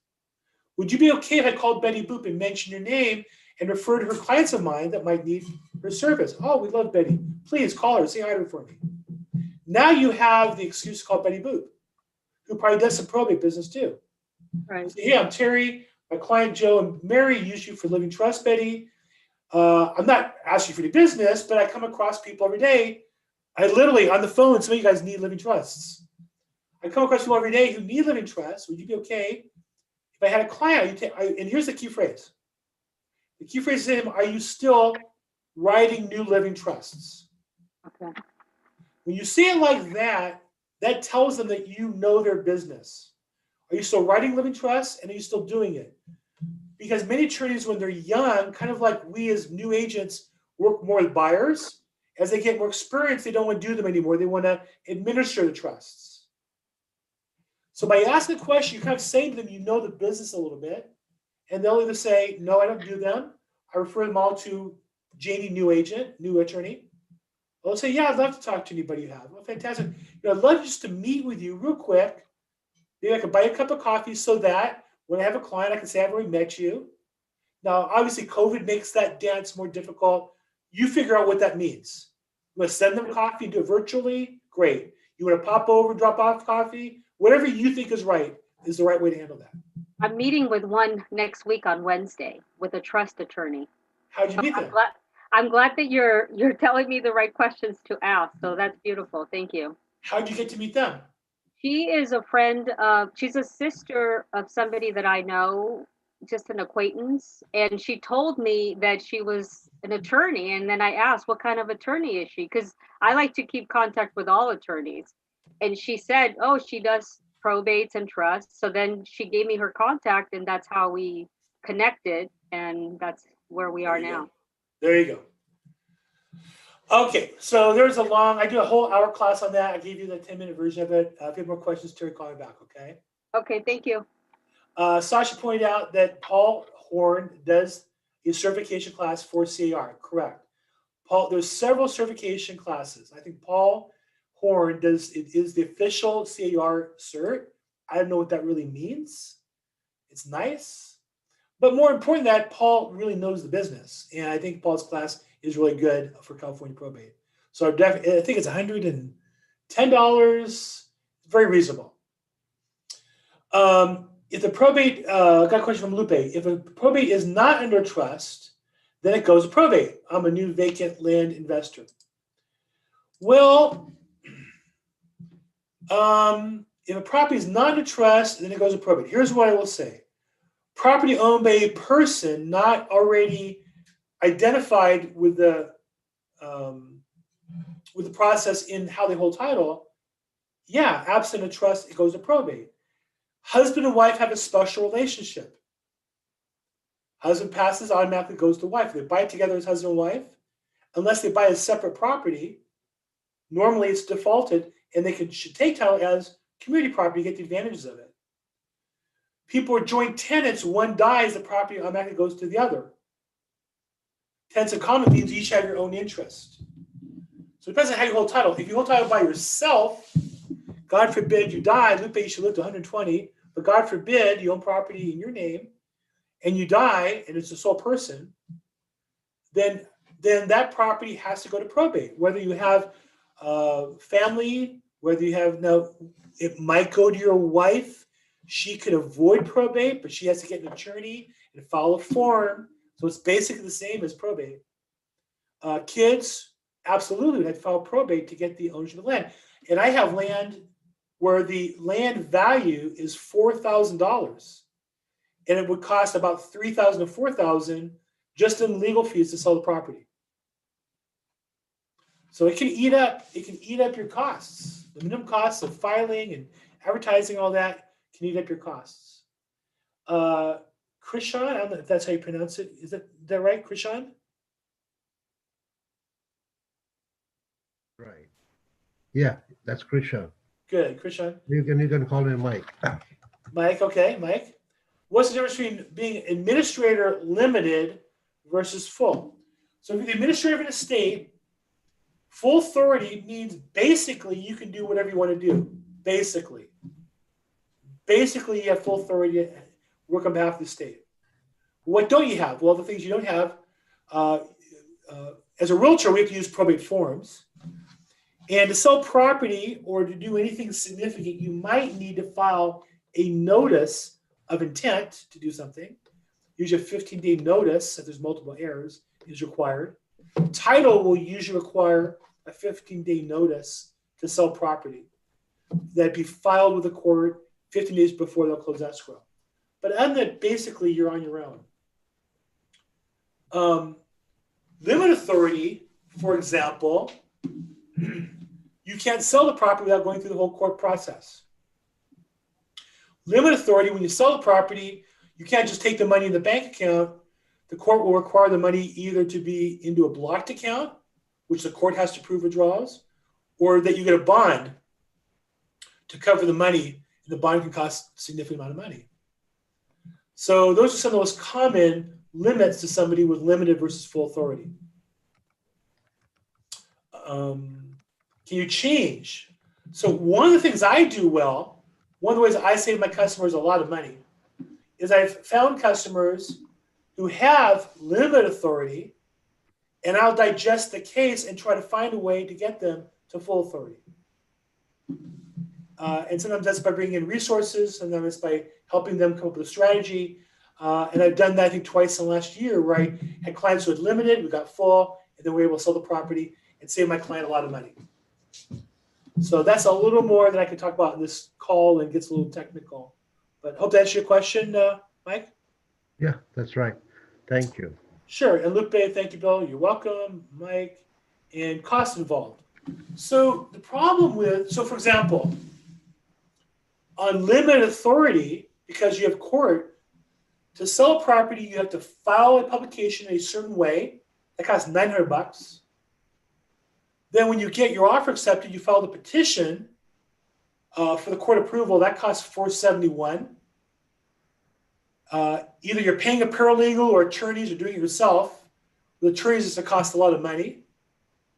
Would you be okay if I called Betty Boop and mentioned your name and refer to her clients of mine that might need her service? Oh, we love Betty. Please call her, say hi to her for me. Now you have the excuse to call Betty Boop, who probably does some probate business too. Right. Say, hey, I'm Terry. My client Joe and Mary use you for living trust, Betty. I'm not asking for the business, but I come across people every day. I literally, on the phone, some of you guys need living trusts. I come across people every day who need living trusts. Would you be okay if I had a client? And here's the key phrase. The key phrase is to him, are you still writing new living trusts? Okay. When you say it like that, that tells them that you know their business. Are you still writing living trusts, and are you still doing it? Because many attorneys, when they're young, kind of like we as new agents, work more with buyers. As they get more experience, they don't want to do them anymore. They want to administer the trusts. So by asking the question, you're kind of saying to them, you know the business a little bit. And they'll either say, no, I don't do them. I refer them all to Janie, new agent, new attorney. They'll say, yeah, I'd love to talk to anybody you have. Well, fantastic. I'd love just to meet with you real quick. Maybe I could buy a cup of coffee so that when I have a client, I can say I've already met you. Now, obviously, COVID makes that dance more difficult. You figure out what that means. You want to send them coffee and do it virtually? Great. You want to pop over, drop off coffee? Whatever you think is right is the right way to handle that. I'm meeting with one next week on Wednesday with a trust attorney. How'd you meet them? I'm glad that you're telling me the right questions to ask. So that's beautiful. Thank you. How'd you get to meet them? She is a friend of, she's a sister of somebody that I know, just an acquaintance. And she told me that she was an attorney. And then I asked, what kind of attorney is she? Because I like to keep contact with all attorneys. And she said, oh, she does probates and trusts. So then she gave me her contact, and that's how we connected. And that's where we are now. There you go. Okay, so there's I do a whole hour class on that. I gave you the 10-minute version of it. If you have more questions, Terry, call me back, okay? Okay, thank you. Sasha pointed out that Paul Horn does his certification class for CAR, correct. Paul, there's several certification classes. I think Paul Horn is the official CAR cert. I don't know what that really means. It's nice. But more important than that, Paul really knows the business. And I think Paul's class is really good for California probate. So I think it's $110. Very reasonable. If the probate, got a question from Lupe. If a probate is not under trust, then it goes to probate. I'm a new vacant land investor. Well, if a property is not under trust, then it goes to probate. Here's what I will say. Property owned by a person not already identified with the process in how they hold title, yeah, absent a trust, it goes to probate. Husband and wife have a special relationship. Husband passes, automatically goes to wife. If they buy it together as husband and wife, unless they buy a separate property, normally it's defaulted, and they should take title as community property to get the advantages of it. People are joint tenants. One dies, the property automatically goes to the other. Tenants in common means you each have your own interest. So it depends on how you hold title. If you hold title by yourself, God forbid you die, Lupe, you should live to 120, but God forbid you own property in your name and you die and it's a sole person, then that property has to go to probate. Whether you have family, whether you have it might go to your wife. She could avoid probate, but she has to get an attorney and file a form. So it's basically the same as probate. Kids absolutely would have to file probate to get the ownership of land. And I have land where the land value is $4,000, and it would cost about $3,000 to $4,000 just in legal fees to sell the property. So it can eat up your costs. The minimum costs of filing and advertising, all that can eat up your costs. Krishan, I don't know if that's how you pronounce it. Is that right, Krishan? Right. Yeah, that's Krishan. Good, Krishan. You can call me Mike. Mike, okay, Mike. What's the difference between being administrator limited versus full? So if you're the administrator of an estate, full authority means basically you can do whatever you want to do. Basically, you have full authority to work on behalf of the state. What don't you have? Well, the things you don't have, as a realtor, we have to use probate forms. And to sell property or to do anything significant, you might need to file a notice of intent to do something. Usually a 15-day notice, if there's multiple heirs, is required. Title will usually require a 15-day notice to sell property. That'd be filed with the court 15 days before they'll close escrow. But other than that, basically, you're on your own. Limited authority, for example, you can't sell the property without going through the whole court process. Limited authority, when you sell the property, you can't just take the money in the bank account. The court will require the money either to be into a blocked account, which the court has to prove withdrawals, or that you get a bond to cover the money, and the bond can cost a significant amount of money. So those are some of the most common limits to somebody with limited versus full authority. Can you change? So one of the things I do well, one of the ways I save my customers a lot of money, is I've found customers who have limited authority, and I'll digest the case and try to find a way to get them to full authority. And sometimes that's by bringing in resources, sometimes it's by helping them come up with a strategy. And I've done that, I think, twice in the last year, where I had clients who had limited, we got full, and then we were able to sell the property and save my client a lot of money. So that's a little more than I can talk about in this call and gets a little technical. But hope that answers your question, Mike. Yeah, that's right. Thank you. Sure. And Lupe, thank you, Bill. You're welcome, Mike. And cost involved. So the problem so for example, on limited authority, because you have court, to sell a property, you have to file a publication in a certain way. That costs $900. Then when you get your offer accepted, you file the petition for the court approval. That costs $471. Either you're paying a paralegal or attorneys or doing it yourself. With attorneys, it's going to cost a lot of money.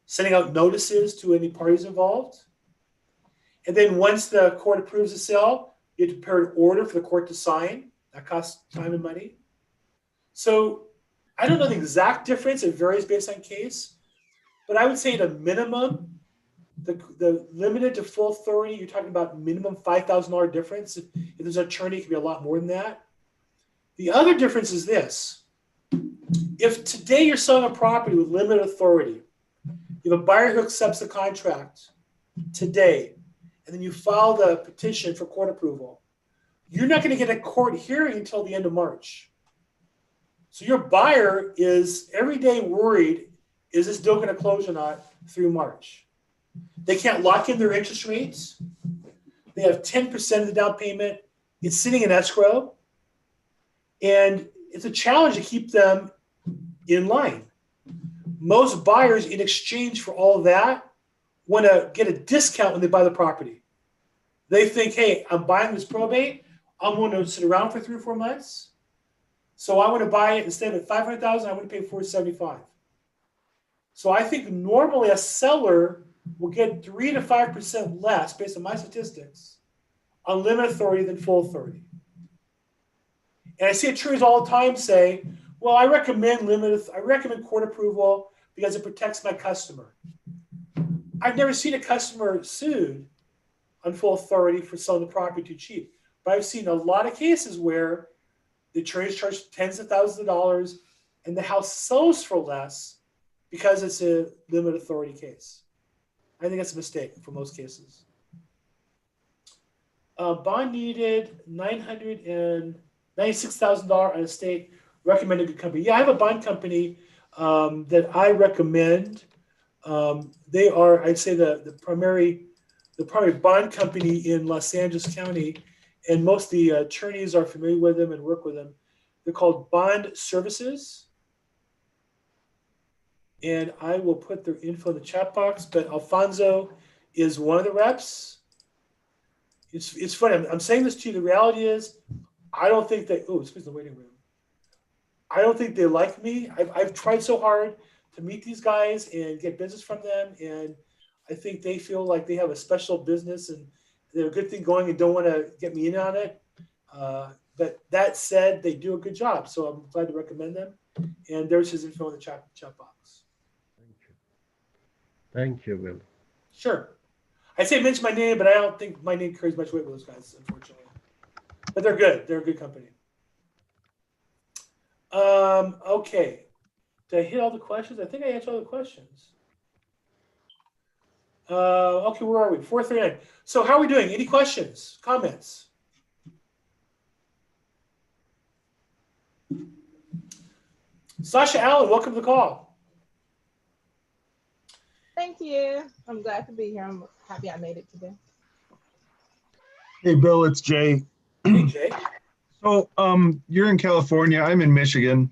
Sending out notices to any parties involved. And then once the court approves the sale, you have to prepare an order for the court to sign. That costs time and money. So I don't know the exact difference. It varies based on case. But I would say at a minimum, The limited to full authority, you're talking about minimum $5,000 difference. If there's an attorney, it could be a lot more than that. The other difference is this. If today you're selling a property with limited authority, you have a buyer who accepts the contract today, and then you file the petition for court approval, you're not going to get a court hearing until the end of March. So your buyer is every day worried, is this deal going to close or not through March? They can't lock in their interest rates. They have 10% of the down payment. It's sitting in escrow. And it's a challenge to keep them in line. Most buyers, in exchange for all of that, want to get a discount when they buy the property. They think, hey, I'm buying this probate. I'm going to sit around for 3 or 4 months. So I want to buy it instead of $500,000, I want to pay $475,000. So I think normally a seller will get 3 to 5% less, based on my statistics, on limited authority than full authority. And I see attorneys all the time say, well, I recommend court approval because it protects my customer. I've never seen a customer sued on full authority for selling the property too cheap. But I've seen a lot of cases where the attorneys charge tens of thousands of dollars and the house sells for less because it's a limited authority case. I think that's a mistake for most cases. Bond needed $996,000 on estate. Recommended good company. Yeah, I have a bond company that I recommend. They are, I'd say, the primary bond company in Los Angeles County, and most of the attorneys are familiar with them and work with them. They're called Bond Services. And I will put their info in the chat box, but Alfonso is one of the reps. It's funny. I'm saying this to you. The reality is, I don't think they, oh, excuse the waiting room. I don't think they like me. I've tried so hard to meet these guys and get business from them. And I think they feel like they have a special business and they have a good thing going and don't want to get me in on it. But that said, they do a good job. So I'm glad to recommend them. And there's his info in the chat box. Thank you, Will. Sure. I say mention my name, but I don't think my name carries much weight with those guys, unfortunately. But they're good. They're a good company. Okay. Did I hit all the questions? I think I answered all the questions. Okay, where are we? 4:39. So how are we doing? Any questions, comments? Sasha Allen, welcome to the call. Thank you. I'm glad to be here. I'm happy I made it today. Hey, Bill, it's Jay. Hey, Jay. So you're in California. I'm in Michigan.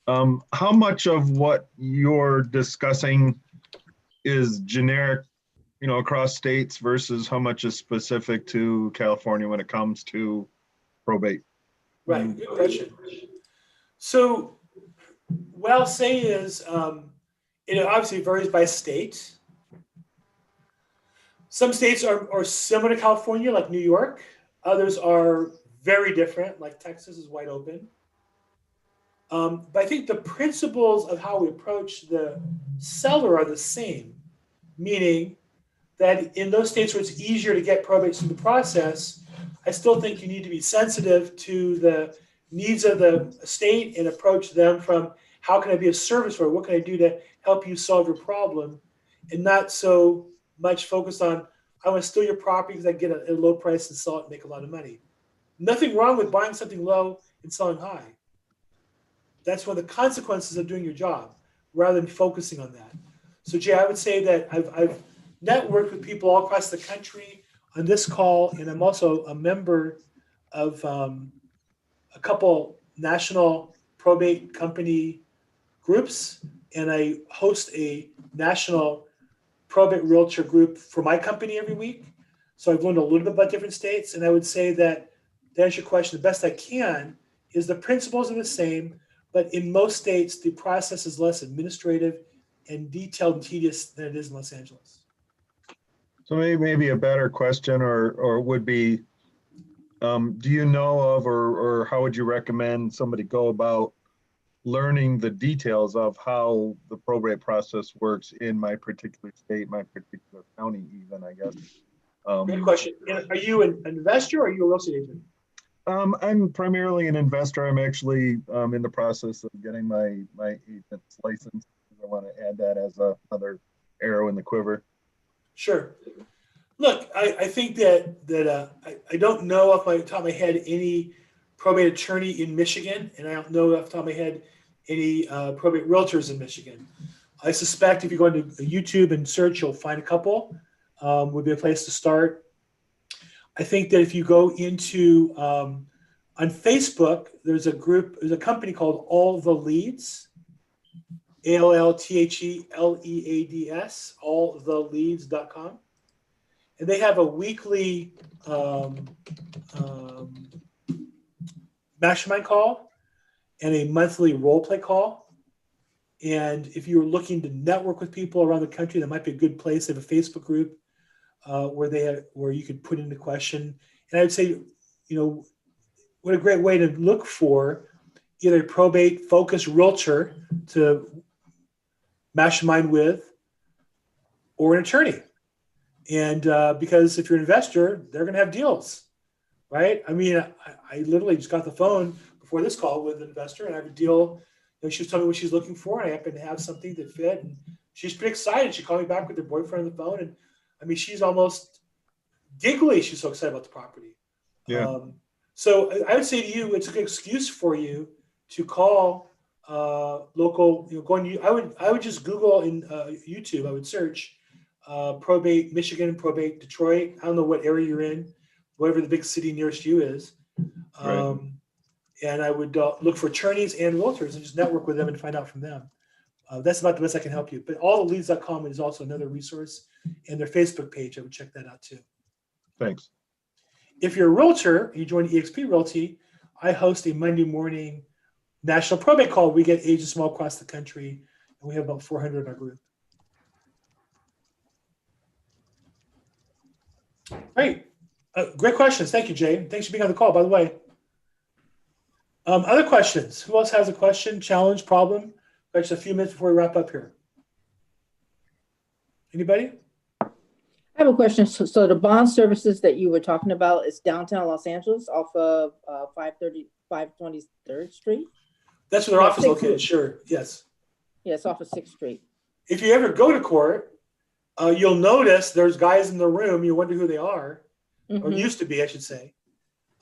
How much of what you're discussing is generic, across states versus how much is specific to California when it comes to probate? Right, good question. So what I'll say is, it obviously varies by state. Some states are similar to California, like New York. Others are very different, like Texas is wide open. But I think the principles of how we approach the seller are the same, meaning that in those states where it's easier to get probates through the process, I still think you need to be sensitive to the needs of the state and approach them from how can I be of service for you? What can I do to help you solve your problem? And not so much focused on, I want to steal your property because I get a low price and sell it and make a lot of money. Nothing wrong with buying something low and selling high. That's one of the consequences of doing your job rather than focusing on that. So Jay, I would say that I've networked with people all across the country on this call, and I'm also a member of a couple national probate company groups, and I host a national probate realtor group for my company every week. So I've learned a little bit about different states, and I would say that to answer your question the best I can is the principles are the same, but in most states, the process is less administrative and detailed and tedious than it is in Los Angeles. So maybe a better question or would be, do you know of or how would you recommend somebody go about learning the details of how the probate process works in my particular state, my particular county, even, I guess. Good question. And are you an investor or are you a real estate agent? I'm primarily an investor. I'm actually in the process of getting my agent's license. I want to add that as another arrow in the quiver. Sure. Look, I think that I don't know off the top of my head any probate attorney in Michigan, and I don't know off the top of my head any probate realtors in Michigan. I suspect if you go into YouTube and search, you'll find a couple. Would be a place to start. I think that if you go into on Facebook, there's a company called All the Leads, ALLTHELEADS, alltheleads.com. And they have a weekly mastermind call and a monthly role play call. And if you're looking to network with people around the country, that might be a good place. They have a Facebook group where you could put in the question. And I would say, what a great way to look for either a probate focused realtor to mastermind with or an attorney. And because if you're an investor, they're going to have deals, right? I mean, I literally just got the phone before this call with an investor, and I have a deal. She was telling me what she's looking for, and I happen to have something that fit. And she's pretty excited. She called me back with her boyfriend on the phone, and I mean, she's almost giggly. She's so excited about the property. Yeah. So I would say to you, it's a good excuse for you to call local. I would just Google in YouTube. I would search probate Michigan, probate Detroit. I don't know what area you're in, whatever the big city nearest you is. Right. And I would look for attorneys and realtors and just network with them and find out from them. That's about the best I can help you. But alltheleads.com is also another resource, and their Facebook page, I would check that out too. Thanks. If you're a realtor, you join eXp Realty, I host a Monday morning national probate call. We get agents from all across the country, and we have about 400 in our group. Great. Great questions. Thank you, Jay. Thanks for being on the call, by the way. Other questions? Who else has a question, challenge, problem? Got just a few minutes before we wrap up here. Anybody? I have a question. So the bond services that you were talking about is downtown Los Angeles off of 523rd Street? That's where their office is located, sure. Yes. Yes, off of 6th Street. If you ever go to court, you'll notice there's guys in the room. You wonder who they are, or used to be, I should say.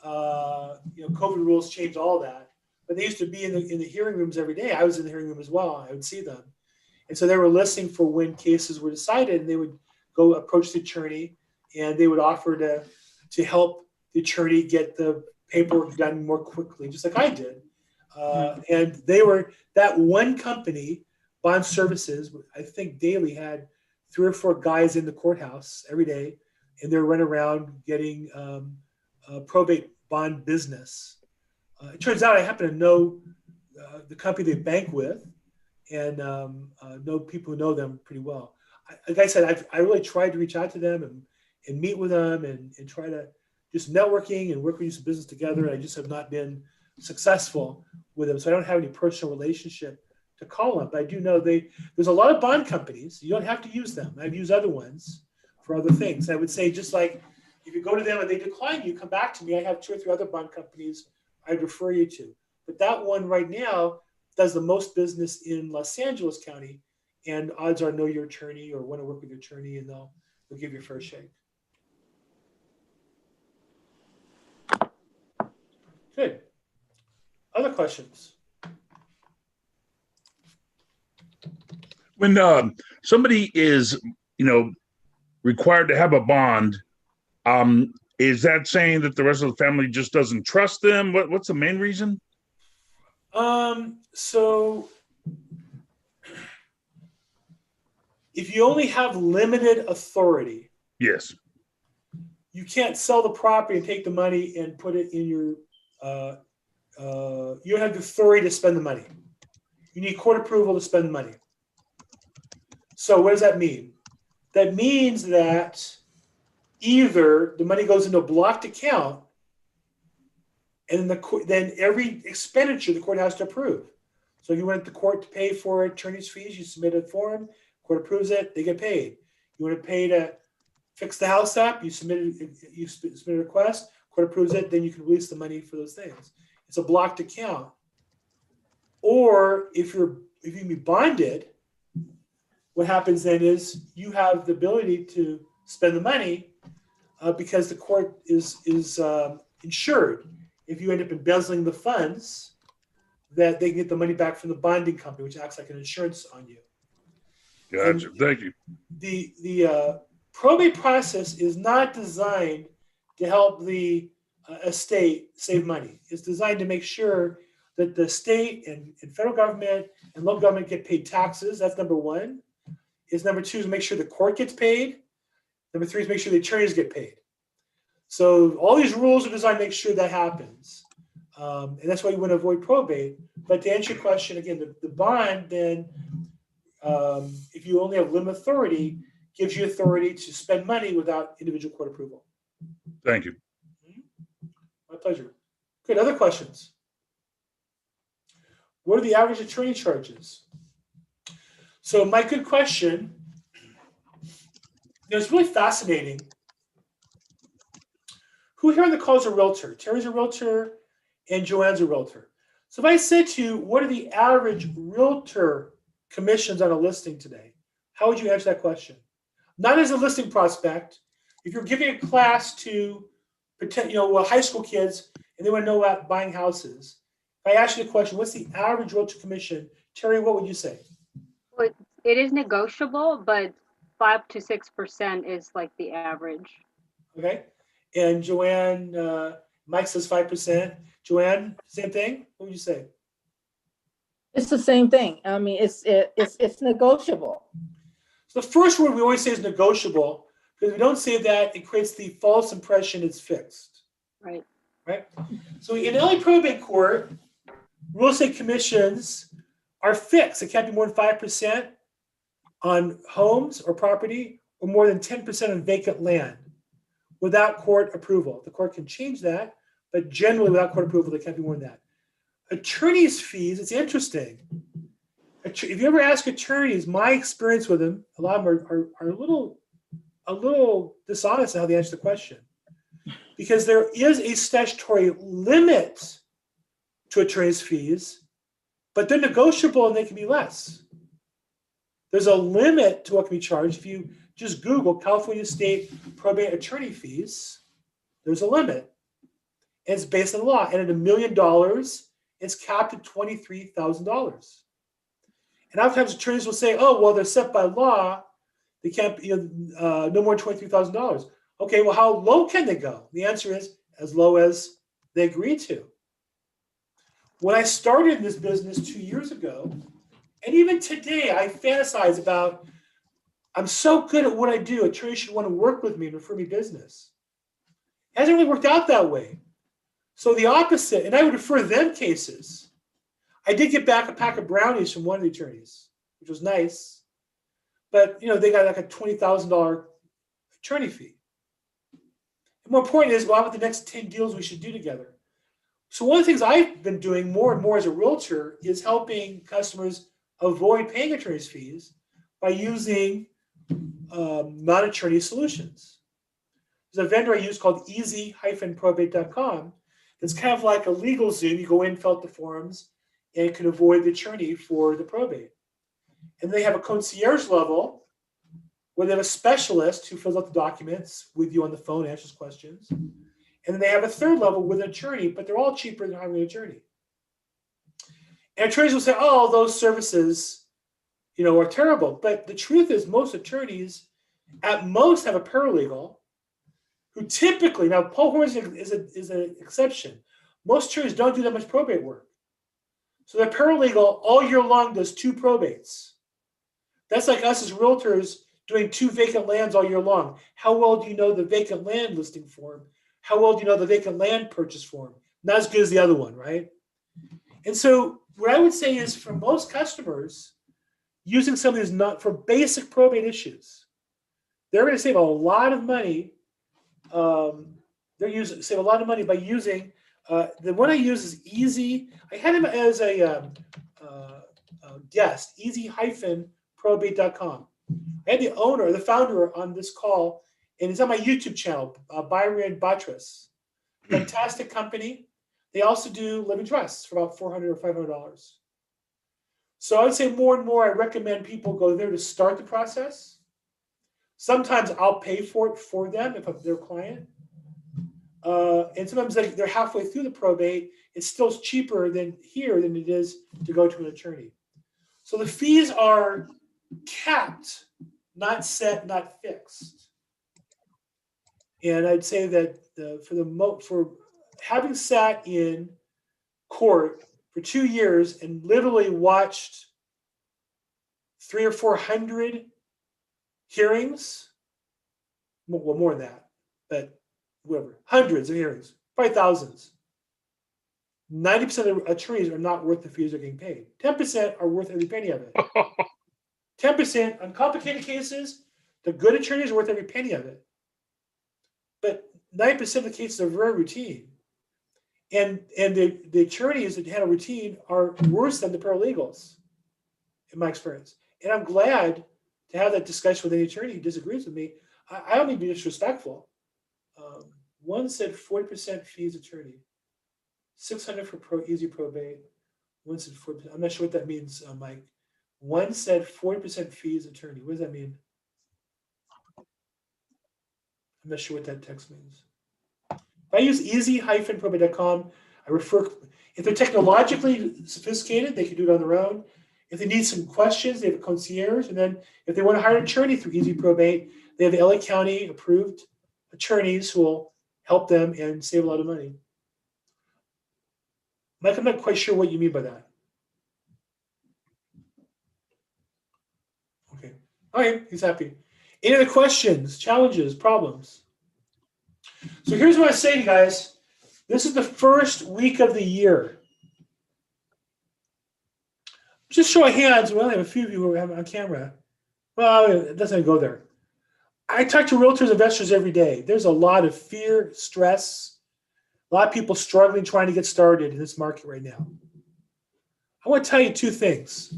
COVID rules changed all that, but they used to be in the hearing rooms every day. I was in the hearing room as well. I would see them, and so they were listening for when cases were decided, and they would go approach the attorney, and they would offer to help the attorney get the paperwork done more quickly, just like I did. And they were that one company, Bond Services. I think daily had 3 or 4 guys in the courthouse every day, and they're running around getting probate bond business. It turns out I happen to know the company they bank with, and know people who know them pretty well. Like I said, I really tried to reach out to them and meet with them and try to just networking and work with some business together. I just have not been successful with them, so I don't have any personal relationship to call them. But I do know there's a lot of bond companies. You don't have to use them. I've used other ones for other things. I would say just like if you go to them and they decline you, come back to me. I have 2 or 3 other bond companies I'd refer you to. But that one right now does the most business in Los Angeles County, and odds are know your attorney or want to work with your attorney, and they'll give you a fair shake. Good. Other questions? When somebody is, required to have a bond, is that saying that the rest of the family just doesn't trust them? What's the main reason? So if you only have limited authority, Yes. you can't sell the property and take the money and put it in your, you don't have the authority to spend the money. You need court approval to spend the money. So what does that mean? That means that either the money goes into a blocked account, and then every expenditure the court has to approve. So you went to court to pay for attorney's fees, you submit a form, court approves it, they get paid. You want to pay to fix the house up, you submit a request, court approves it, then you can release the money for those things. It's a blocked account. Or if you can be bonded, what happens then is you have the ability to spend the money because the court is insured. If you end up embezzling the funds, that they can get the money back from the bonding company, which acts like an insurance on you. Gotcha. Thank you. The probate process is not designed to help the estate save money. It's designed to make sure that the state and federal government and local government get paid taxes. That's number one. Number two is make sure the court gets paid. Number three is make sure the attorneys get paid. So all these rules are designed to make sure that happens. And that's why you want to avoid probate. But to answer your question, again, the bond then, if you only have limit authority, gives you authority to spend money without individual court approval. Thank you. My pleasure. Good. Other questions? What are the average attorney charges? So my good question, it's really fascinating. Who here on the call is a realtor? Terry's a realtor and Joanne's a realtor. So if I said to you, what are the average realtor commissions on a listing today? How would you answer that question? Not as a listing prospect. If you're giving a class to high school kids and they want to know about buying houses, if I ask you the question, what's the average realtor commission? Terry, what would you say? Well, it is negotiable, but 5 to 6% is like the average. Okay. And Joanne, Mike says 5%. Joanne, same thing? What would you say? It's the same thing. I mean, it's negotiable. So the first word we always say is negotiable, because if we don't say that, it creates the false impression it's fixed. Right. Right? So in LA probate court, real estate commissions are fixed. It can't be more than 5% on homes or property, or more than 10% on vacant land without court approval. The court can change that, but generally without court approval, they can't be more than that. Attorney's fees, it's interesting. If you ever ask attorneys, my experience with them, a lot of them are a little dishonest in how they answer the question. Because there is a statutory limit to attorney's fees, but they're negotiable and they can be less. There's a limit to what can be charged. If you just Google California State probate attorney fees, there's a limit. And it's based on the law. And at $1 million, it's capped at $23,000. And oftentimes attorneys will say, oh, well, they're set by law. They can't, no more than $23,000. Okay, well, how low can they go? The answer is as low as they agree to. When I started this business 2 years ago, and even today, I fantasize about, I'm so good at what I do, attorneys should want to work with me and refer me business. It hasn't really worked out that way. So the opposite, and I would refer them cases. I did get back a pack of brownies from one of the attorneys, which was nice. But, they got like a $20,000 attorney fee. And more important is, well, what are the next 10 deals we should do together? So one of the things I've been doing more and more as a realtor is helping customers avoid paying attorney's fees by using non-attorney solutions. There's a vendor I use called easy-probate.com that's kind of like a legal Zoom. You go in, fill out the forms, and it can avoid the attorney for the probate. And they have a concierge level where they have a specialist who fills out the documents with you on the phone, answers questions. And then they have a third level with an attorney, but they're all cheaper than hiring an attorney. And attorneys will say, oh, those services, are terrible. But the truth is most attorneys at most have a paralegal who typically, now Paul Horns is an exception. Most attorneys don't do that much probate work. So their paralegal all year long does 2 probates. That's like us as realtors doing 2 vacant lands all year long. How well do you know the vacant land listing form? How well do you know the vacant land purchase form? Not as good as the other one, right? And so what I would say is for most customers, using something that's not for basic probate issues, they're going to save a lot of money. Save a lot of money by using the one I use is Easy. I had him as a guest, easy-probate.com. I had the founder on this call, and it's on my YouTube channel, Byron Batras. Fantastic company. They also do living trusts for about $400 or $500. So I would say more and more, I recommend people go there to start the process. Sometimes I'll pay for it for them if I'm their client. And sometimes they're halfway through the probate. It's still cheaper than it is to go to an attorney. So the fees are capped, not set, not fixed. And I'd say that for having sat in court for 2 years and literally watched 300 or 400 hearings, well, more than that, but whatever, hundreds of hearings, probably thousands. 90% of attorneys are not worth the fees they're getting paid. 10% are worth every penny of it. 10% on complicated cases, the good attorneys are worth every penny of it. But 90% of the cases are very routine. And the attorneys that handle routine are worse than the paralegals, in my experience. And I'm glad to have that discussion with any attorney who disagrees with me. I don't mean to be disrespectful. One said 40% fees attorney, 600 for easy probate. One said 40%. I'm not sure what that means, Mike. One said 40% fees attorney. What does that mean? I'm not sure what that text means. If I use easy-probate.com, I refer, if they're technologically sophisticated, they can do it on their own. If they need some questions, they have a concierge. And then if they want to hire an attorney through Easy Probate, they have LA County approved attorneys who will help them and save a lot of money. Mike, I'm not quite sure what you mean by that. Okay. All right, he's happy. Any other questions, challenges, problems? So here's what I say to you guys. This is the first week of the year. Just show of hands. We only have a few of you who have on camera. Well, it doesn't go there. I talk to realtors, investors every day. There's a lot of fear, stress, a lot of people struggling, trying to get started in this market right now. I want to tell you two things.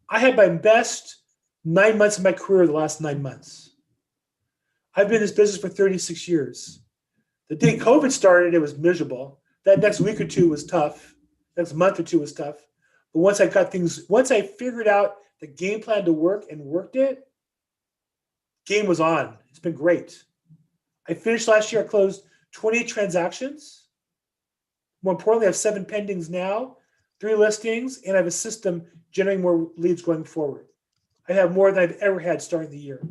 I had my best 9 months of my career the last 9 months. I've been in this business for 36 years. The day COVID started, it was miserable. That next week or two was tough. Next month or two was tough. But once I figured out the game plan to work and worked it, game was on. It's been great. I finished last year, I closed 28 transactions. More importantly, I have 7 pendings now, 3 listings, and I have a system generating more leads going forward. I have more than I've ever had starting the year.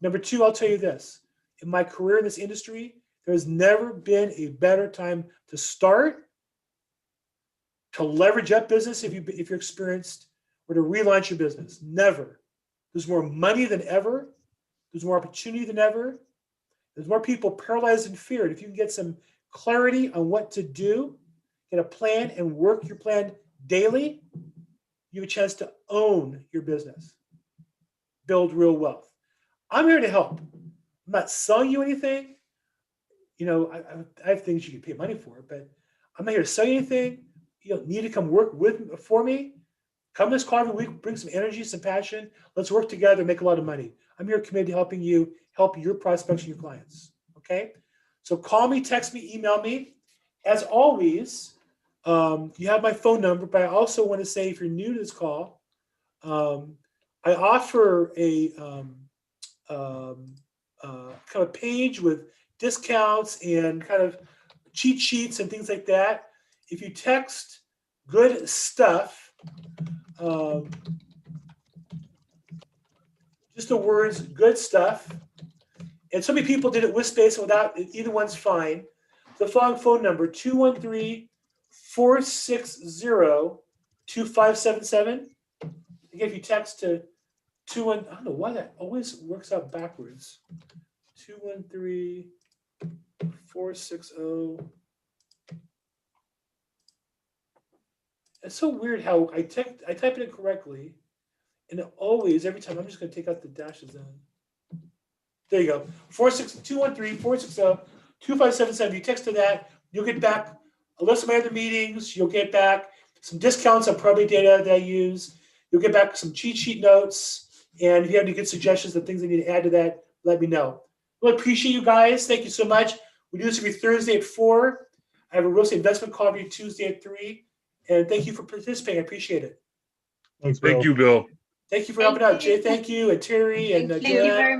Number 2, I'll tell you this. In my career in this industry, there has never been a better time to start, to leverage up business if you're experienced, or to relaunch your business. Never. There's more money than ever. There's more opportunity than ever. There's more people paralyzed in fear. And if you can get some clarity on what to do, get a plan and work your plan daily, you have a chance to own your business, build real wealth. I'm here to help. I'm not selling you anything. You know, I have things you can pay money for, but I'm not here to sell you anything. You don't need to come work for me. Come to this call every week, bring some energy, some passion. Let's work together, make a lot of money. I'm here committed to helping you help your prospects and your clients. Okay? So call me, text me, email me. As always, you have my phone number, but I also want to say if you're new to this call, I offer a kind of page with discounts and kind of cheat sheets and things like that. If you text good stuff, just the words good stuff, and so many people did it with space and without, either one's fine. The following phone number, 213-460-2577. Again, if you text to 21, I don't know why that always works out backwards. 213-460. It's so weird how I type it in correctly, and it always, every time, I'm just going to take out the dashes then. There you go. 213-460-2577. You text to that, you'll get back a list of my other meetings. You'll get back some discounts on probate data that I use. You'll get back some cheat sheet notes. And if you have any good suggestions of things I need to add to that, let me know. Really appreciate you guys. Thank you so much. We do this every Thursday at 4. I have a real estate investment call every Tuesday at 3. And thank you for participating. I appreciate it. Thanks, Bill. Thank you, Bill. Thank you for helping out, Jay. Thank you, and Terry, and Thank you Joanne. very much.